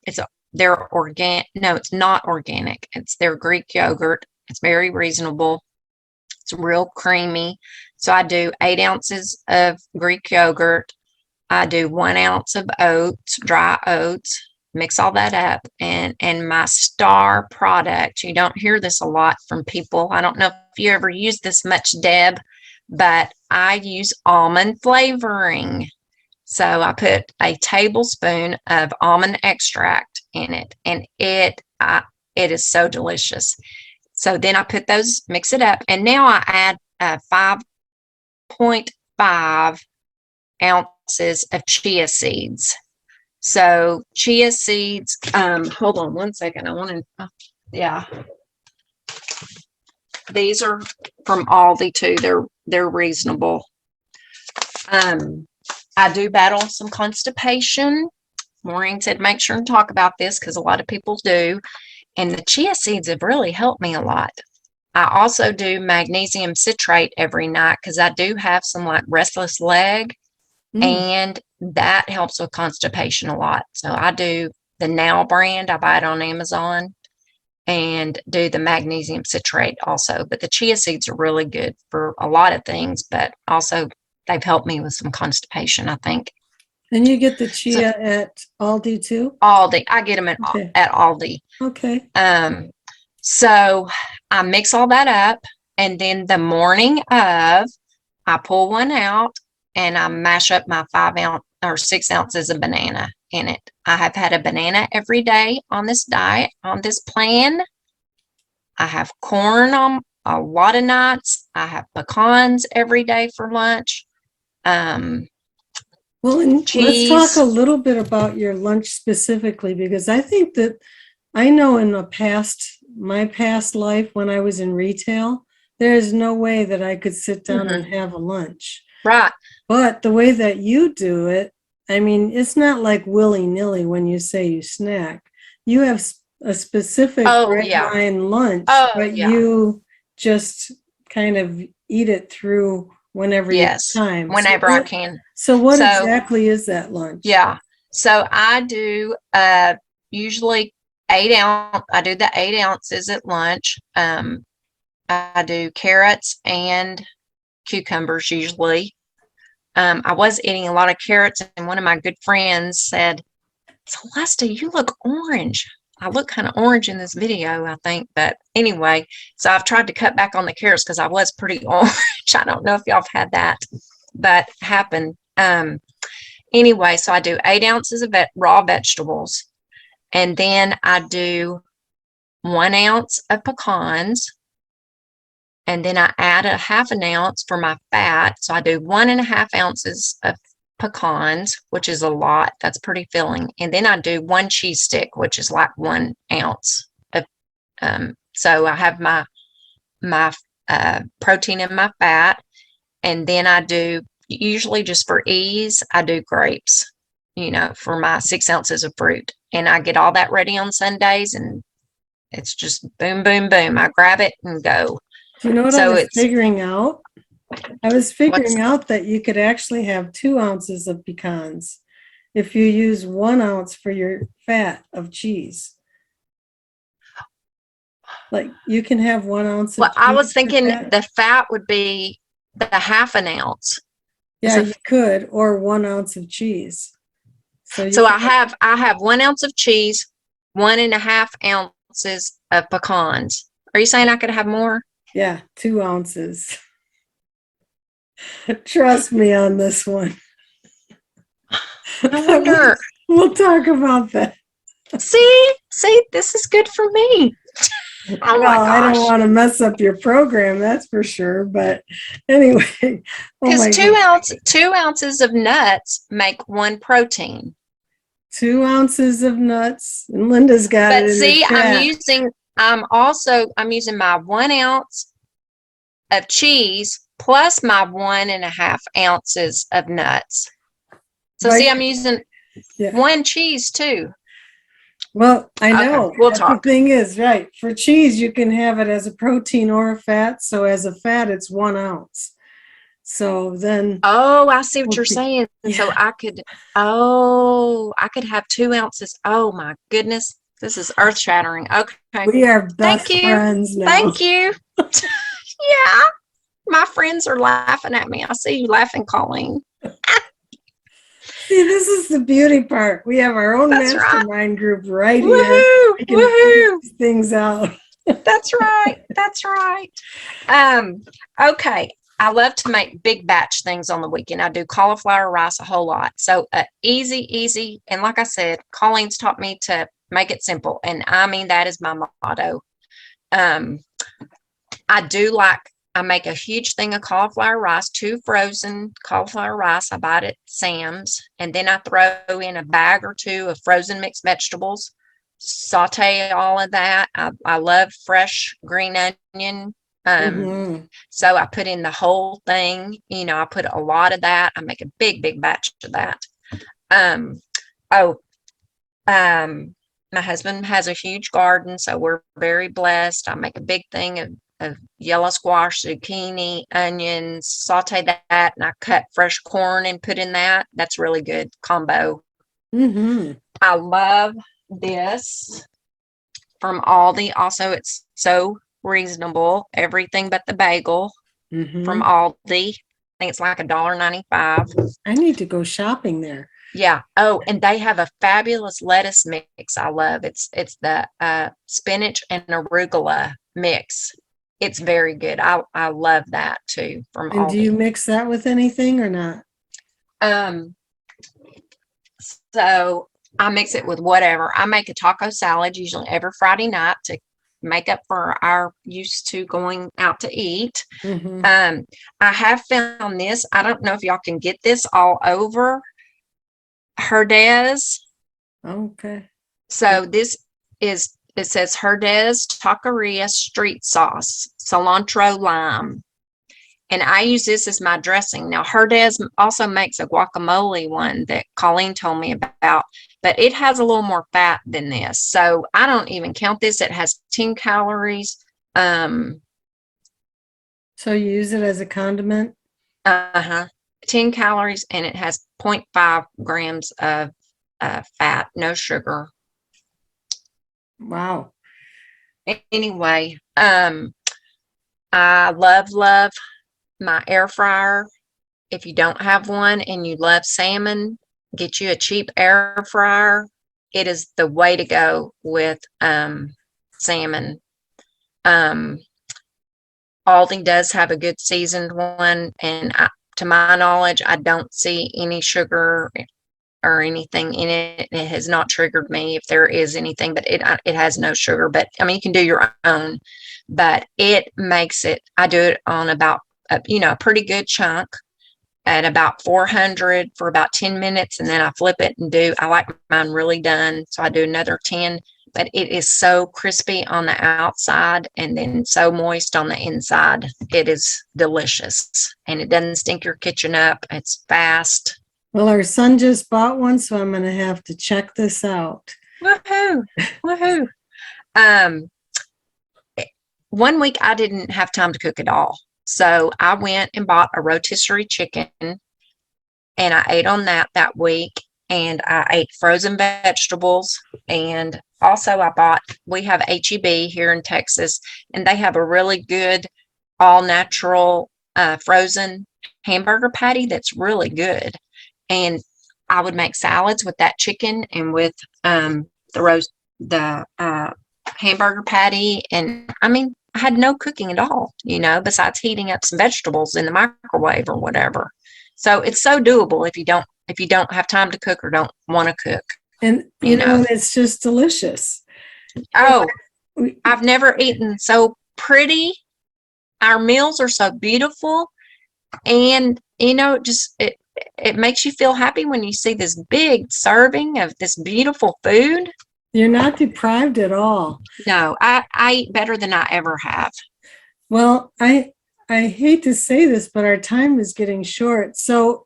organic. No, it's not organic. It's their Greek yogurt. It's very reasonable. It's real creamy. So I do 8 ounces of Greek yogurt. I do 1 ounce of oats, dry oats, mix all that up. And my star product, you don't hear this a lot from people. I don't know if you ever use this much, Deb, but I use almond flavoring. So I put a tablespoon of almond extract in it, and it is so delicious. So then I put those, mix it up, and now I add 5.5 ounces of chia seeds. So chia seeds, hold on one second. I want to, yeah. These are from Aldi too. They're reasonable. I do battle some constipation. Maureen said, make sure and talk about this because a lot of people do. And the chia seeds have really helped me a lot. I also do magnesium citrate every night because I do have some like restless leg, and that helps with constipation a lot. So I do the Now brand. I buy it on Amazon, and do the magnesium citrate also. But the chia seeds are really good for a lot of things, but also they've helped me with some constipation, I think. And you get the chia at Aldi too? Aldi. I get them at Aldi. Okay. So I mix all that up, and then the morning of, I pull one out and I mash up my 5 ounce or 6 ounces of banana in it. I have had a banana every day on this diet, on this plan. I have corn on a lot of nights. I have pecans every day for lunch. Well, and cheese. Let's talk a little bit about your lunch specifically, because I think that I know in my past life when I was in retail, there is no way that I could sit down and have a lunch. Right. But the way that you do it, I mean, it's not like willy-nilly when you say you snack. You have a specific line lunch, but you just kind of eat it through whenever you have time. Whenever I can. So what exactly is that lunch? Yeah. So I do usually 8 ounce. I do the 8 ounces at lunch. I do carrots and cucumbers usually. I was eating a lot of carrots, and one of my good friends said, Celestia, you look orange. I look kind of orange in this video, I think. But anyway, so I've tried to cut back on the carrots because I was pretty orange. I don't know if y'all have had that, but happened. Anyway, so I do 8 ounces of raw vegetables. And then I do 1 ounce of pecans. And then I add a 1/2 ounce for my fat. So I do 1.5 ounces of pecans, which is a lot. That's pretty filling. And then I do 1 cheese stick, which is like 1 ounce of, so I have my protein and my fat. And then I do usually just for ease, I do grapes, for my 6 ounces of fruit. And I get all that ready on Sundays, and it's just boom, boom, boom. I grab it and go. Do you know what I So was it's figuring out? I was what's figuring out that you could actually have 2 ounces of pecans if you use 1 ounce for your fat of cheese. Like you can have 1 ounce of well, I was cheese for thinking fat. the fat would be the half an ounce. Yeah, So, you could, or 1 ounce of cheese. So you so could, I have 1 ounce of cheese, 1.5 ounces of pecans. Are you saying I could have more? yeah, 2 ounces. Trust me on this one. I wonder. We'll talk about that. See, this is good for me. Oh my Well, I don't gosh. want to mess up your program, that's for sure. But anyway, oh Because my two God. ounce 2 ounces of nuts make one protein. 2 ounces of nuts. And Linda's got it But in the see, chat. I'm using my 1 ounce of cheese plus my 1.5 ounces of nuts. So see, Right. I'm using Yeah. one cheese too. Well, I Okay, know. we'll But the talk. thing is, right, for cheese, you can have it as a protein or a fat. So as a fat, it's 1 ounce. So then, Oh, I see what you're okay, saying. So yeah, I could have 2 ounces. Oh my goodness. This is earth shattering. Okay. we are Thank best you. friends now. Thank you. Yeah. My friends are laughing at me. I see you laughing, Colleen. See, this is the beauty part. We have our own That's right. mastermind group right here. Woohoo. We can figure Woohoo. these things out. That's right. That's right. Okay. I love to make big batch things on the weekend. I do cauliflower rice a whole lot. So easy. And like I said, Colleen's taught me to make it simple. And I mean, that is my motto. Um, I make a huge thing of cauliflower rice, 2 frozen cauliflower rice. I buy it at Sam's. And then I throw in a bag or 2 of frozen mixed vegetables, saute all of that. I love fresh green onion. Mm-hmm. So I put in the whole thing, I put a lot of that. I make a big batch of that. Um, oh, my husband has a huge garden, so we're very blessed. I make a big thing of yellow squash, zucchini, onions, saute that, and I cut fresh corn and put in that. That's really good combo. Mm-hmm. I love this from Aldi. Also, it's so reasonable. Everything but the bagel from Mm-hmm. Aldi. I think it's like $1.95. I need to go shopping there. Yeah. Oh, and they have a fabulous lettuce mix I love. It's the spinach and arugula mix. It's very good. I love that too from And do you Aldi. mix that with anything or not? Um, so I mix it with whatever. I make a taco salad usually every Friday night to make up for our used to going out to eat. Mm-hmm. I have found this. I don't know if y'all can get this all over Herdez. Okay. So it says Herdez Taqueria street sauce, cilantro lime. And I use this as my dressing. Now, Herdez also makes a guacamole one that Colleen told me about, but it has a little more fat than this. So I don't even count this. It has 10 calories. So you use it as a condiment? 10 calories, and it has 0.5 grams of fat, no sugar. Wow. Anyway, I love my air fryer. If you don't have one and you love salmon, get you a cheap air fryer. It is the way to go with salmon. Aldi does have a good seasoned one, and to my knowledge, I don't see any sugar or anything in it. It has not triggered me if there is anything, but it has no sugar. But I mean, you can do your own, but it makes it. I do it on about a pretty good chunk at about 400 for about 10 minutes, and then I flip it and I like mine really done, so I do another 10. but it is so crispy on the outside and then so moist on the inside. It is delicious, and it doesn't stink your kitchen up. It's fast. Well, our son just bought one, so I'm going to have to check this out. Woohoo! Woohoo! Um, 1 week I didn't have time to cook at all. So I went and bought a rotisserie chicken, and I ate on that week. And I ate frozen vegetables. And also we have HEB here in Texas, and they have a really good all natural frozen hamburger patty that's really good. And I would make salads with that chicken and with the hamburger patty. And I mean, I had no cooking at all, besides heating up some vegetables in the microwave or whatever. So it's so doable if you don't have time to cook or don't want to cook. And you know, it's just delicious. Oh, I've never eaten so pretty. Our meals are so beautiful, and it makes you feel happy when you see this big serving of this beautiful food. You're not deprived at all. No, I eat better than I ever have. Well, I hate to say this, but our time is getting short. So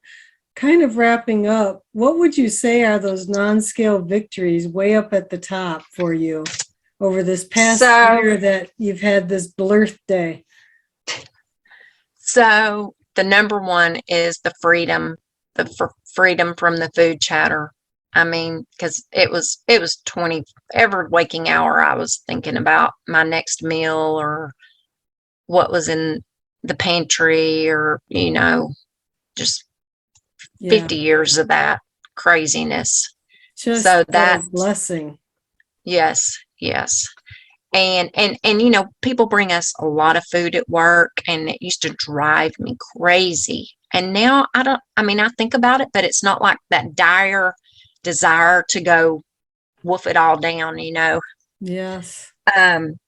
kind of wrapping up, what would you say are those non-scale victories way up at the top for you over this past year that you've had this birthday? So the number one is the freedom from the food chatter. I mean, because it was 20 every waking hour I was thinking about my next meal or what was in the pantry, or just 50 years of that craziness. Just so that's a blessing. Yes. And people bring us a lot of food at work, and it used to drive me crazy. And now I think about it, but it's not like that dire desire to go wolf it all down, Yes. And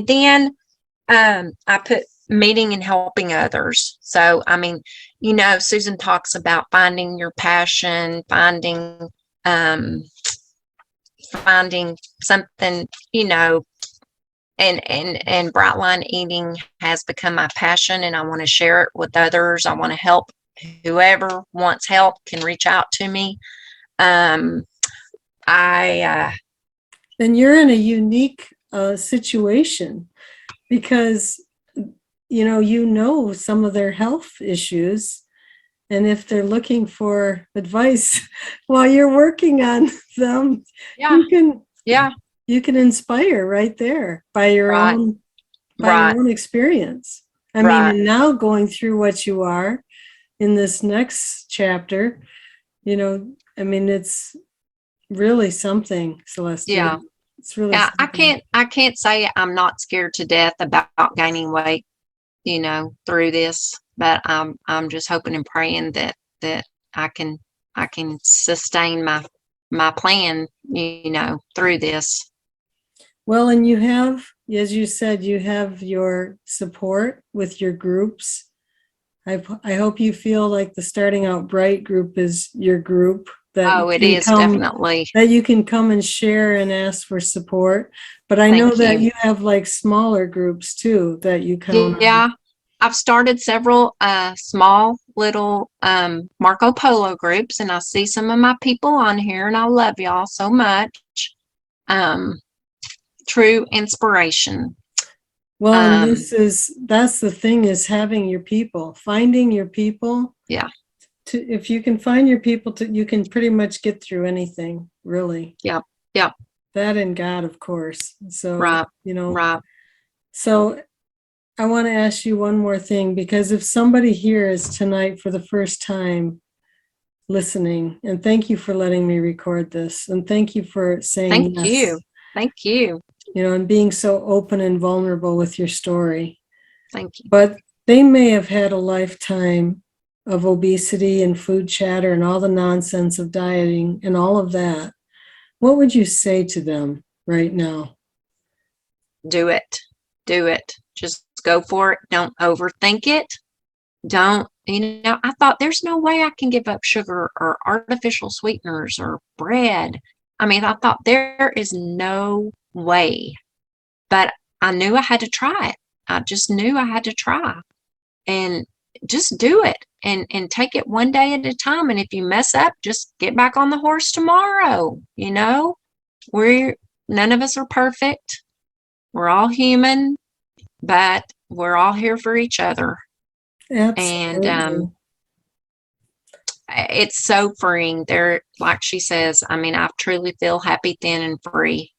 then I put meeting and helping others. So, Susan talks about finding your passion, finding something, and bright line eating has become my passion, and I want to share it with others. I want to help. Whoever wants help can reach out to me. And you're in a unique situation because some of their health issues, and if they're looking for advice while you're working on them, you can inspire right there by your own experience. I mean, and now going through what you are in this next chapter, it's really something, Celestia. Yeah. It's really something. I can't say I'm not scared to death about gaining weight, through this, but I'm just hoping and praying that I can sustain my plan, through this. Well, and you have, as you said, you have your support with your groups. I hope you feel like the Starting Out Bright group is your group. It is definitely. That you can come and share and ask for support. But I know that you have like smaller groups too that you come. Yeah, I've started several small little Marco Polo groups, and I see some of my people on here, and I love y'all so much. True inspiration. Well, that's the thing, is having your people, finding your people. Yeah. If you can find your people, you can pretty much get through anything, really. Yep. That and God, of course. So, Right. So I want to ask you one more thing, because if somebody here is tonight for the first time listening, and thank you for letting me record this, and thank you for saying yes. Thank you. And being so open and vulnerable with your story. Thank you. But they may have had a lifetime of obesity and food chatter and all the nonsense of dieting and all of that. What would you say to them right now? Do it. Just go for it. Don't overthink it. I thought there's no way I can give up sugar or artificial sweeteners or bread. I thought there is no way. But I knew I had to try it. I just knew I had to try and just do it and take it one day at a time. And if you mess up, just get back on the horse tomorrow. You know, none of us are perfect. We're all human, but we're all here for each other. And Absolutely. it's so freeing. There, like she says, I mean, I truly feel happy, thin, and free.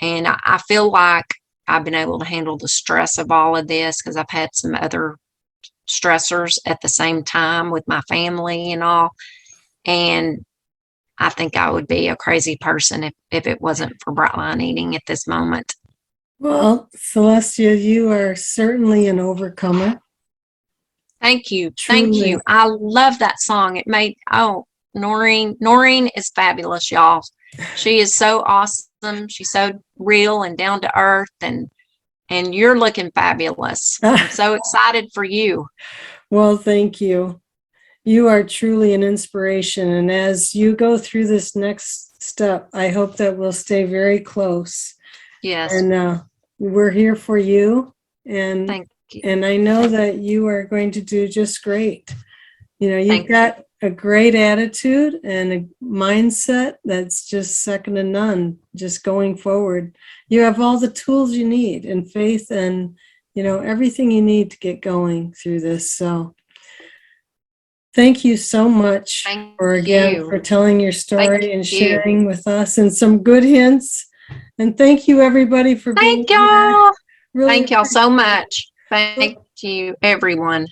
And I feel like I've been able to handle the stress of all of this because I've had some other stressors at the same time with my family and all. And I think I would be a crazy person if it wasn't for Bright Line Eating at this moment. Well, Celestia, you are certainly an overcomer. Thank you. Thank Truly. you. I love that song. It made, Noreen is fabulous, y'all. She is so awesome. She's so real and down to earth, and you're looking fabulous. I'm so excited for you. Well, thank you. You are truly an inspiration. And as you go through this next step, I hope that we'll stay very close. Yes. And we're here for you. And Thank you. And I know that you are going to do just great. You know, you've Thank got a great attitude and a mindset that's just second to none, just going forward. You have all the tools you need and faith and, you know, everything you need to get going through this. So thank you so much for telling your story and sharing with us and some good hints. And thank you everybody for being here. Y'all. Really thank y'all so much. Thank you, everyone.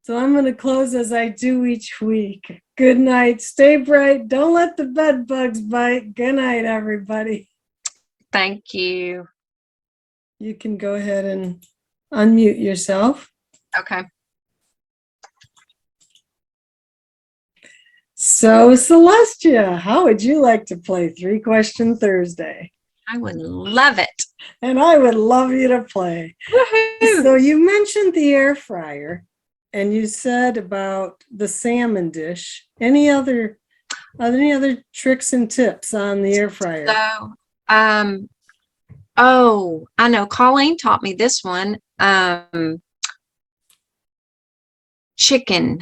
So I'm going to close as I do each week. Good night. Stay bright. Don't let the bed bugs bite. Good night, everybody. Thank you. You can go ahead and unmute yourself. Okay. So, Celestia, how would you like to play 3-Question Thursday? I would love it. And I would love you to play. Woohoo! So you mentioned the air fryer and you said about the salmon dish. Any other tricks and tips on the air fryer? So, oh, I know Colleen taught me this one. Chicken.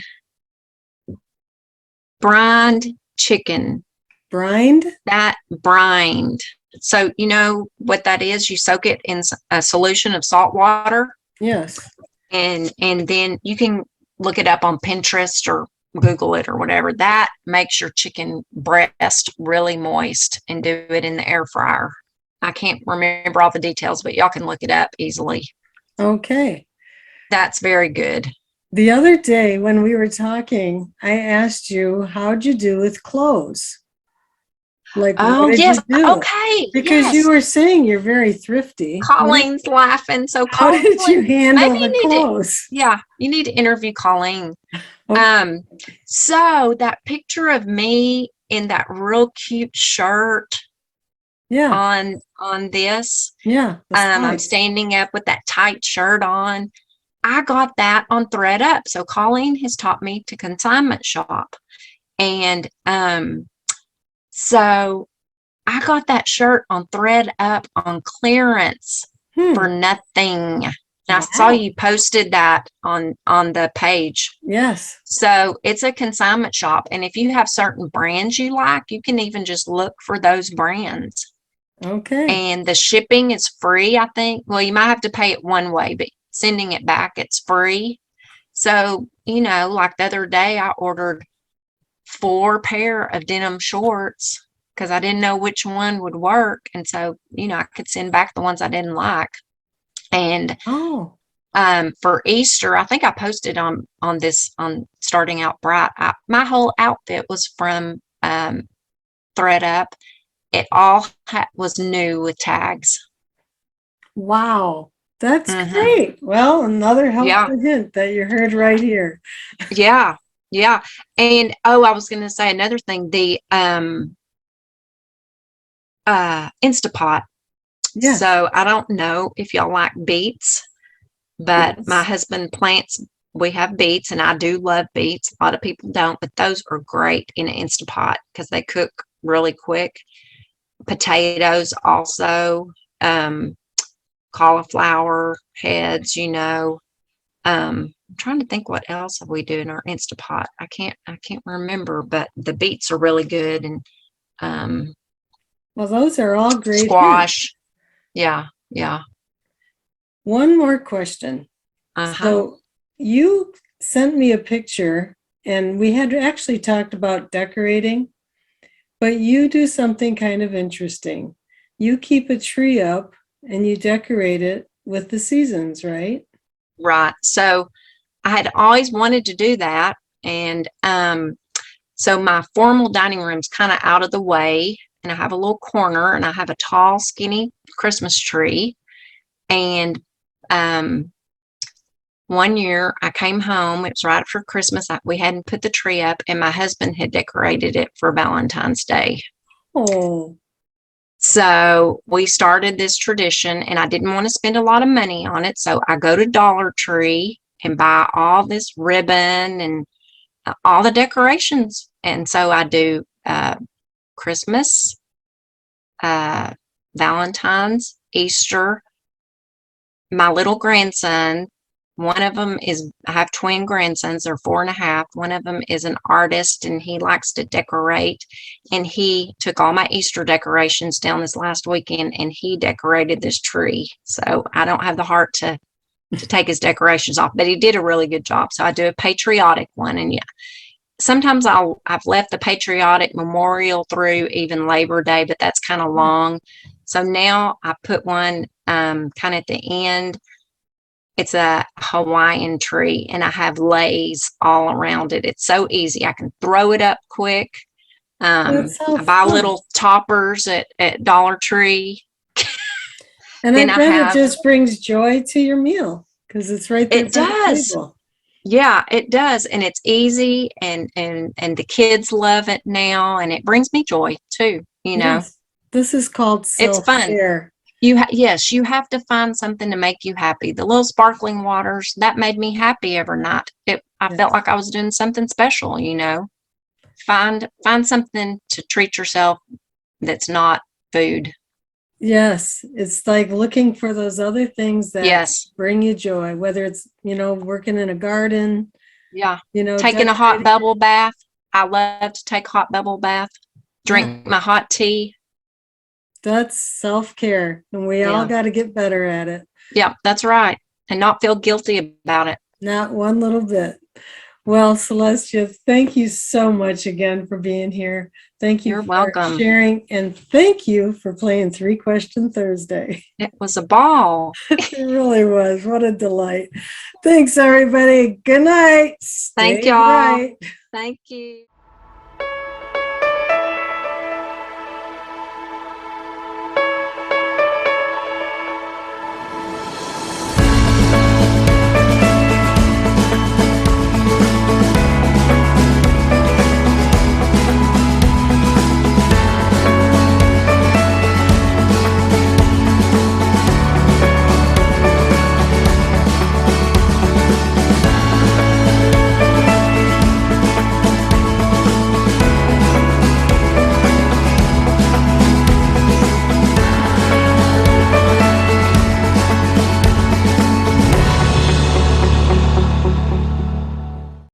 Brined chicken. Brined? That brined. So you know what that is? You soak it in a solution of salt water. Yes. And then you can look it up on Pinterest or Google it or whatever. That makes your chicken breast really moist, and do it in the air fryer. I can't remember all the details, but y'all can look it up easily. Okay. That's very good. The other day when we were talking, I asked you, how'd you do with clothes? Like, oh, yes. Okay. Because you were saying you're very thrifty. Colleen's laughing. So how did you handle the clothes? You need to interview Colleen. Okay. So that picture of me in that real cute shirt. Yeah. On this. Yeah. I'm standing up with that tight shirt on. I got that on ThreadUp. So Colleen has taught me to consignment shop. And so I got that shirt on ThreadUp on clearance for nothing. And I saw you posted that on the page. Yes. So it's a consignment shop. And if you have certain brands you like, you can even just look for those brands. Okay. And the shipping is free, I think. Well, you might have to pay it one way, but sending it back, it's free. So, you know, like the other day, I ordered 4 pair of denim shorts because I didn't know which one would work. And so, you know, I could send back the ones I didn't like. And for Easter, I think I posted on Starting Out Bright. My whole outfit was from ThreadUp. It all was new with tags. Wow. That's great. Well, another helpful hint that you heard right here. Yeah. Yeah. And I was going to say another thing, the Instapot. Yes. So I don't know if y'all like beets, but my husband plants, we have beets, and I do love beets. A lot of people don't, but those are great in an Instapot because they cook really quick. potatoes also, cauliflower heads, I'm trying to think what else have we do in our Instapot. I can't remember, but the beets are really good, and Well, those are all great hints. squash. Yeah, yeah. One more question. Uh-huh. So you sent me a picture, and we had actually talked about decorating, but you do something kind of interesting. You keep a tree up and you decorate it with the seasons, right? Right. So I had always wanted to do that. And so my formal dining room's kind of out of the way, and I have a little corner, and I have a tall, skinny Christmas tree. And one year I came home, it was right after Christmas. We hadn't put the tree up, and my husband had decorated it for Valentine's Day. Oh, So we started this tradition, and I didn't want to spend a lot of money on it. So I go to Dollar Tree and buy all this ribbon and all the decorations. And so I do Christmas, Valentine's, Easter. My little grandson, one of them is, I have twin grandsons, they're 4.5. One of them is an artist, and he likes to decorate. And he took all my Easter decorations down this last weekend, and he decorated this tree. So I don't have the heart to take his decorations off, but he did a really good job. So I do a patriotic one. And yeah, sometimes I've left the patriotic memorial through even Labor Day, but that's kind of long. So now I put one kind of at the end. It's a Hawaiian tree, and I have lays all around it. It's so easy. I can throw it up quick. I buy little toppers at Dollar Tree. And I bet it just brings joy to your meal because it's right there. It does. Yeah, it does. And it's easy, and the kids love it now, and it brings me joy too, Yes. This is called self-care. It's fun. Yes, you have to find something to make you happy. The little sparkling waters, that made me happy every night. I felt like I was doing something special, Find something to treat yourself that's not food. Yes, it's like looking for those other things that bring you joy, whether it's, working in a garden. Yeah. Taking a hot bubble bath. I love to take a hot bubble bath, drink my hot tea. That's self-care, and we all got to get better at it. Yeah, that's right. And not feel guilty about it. Not one little bit. Well, Celestia, thank you so much again for being here. Thank you for sharing, and thank you for playing 3-Question Thursday. It was a ball. It really was. What a delight. Thanks, everybody. Good night. Thank y'all. Thank you.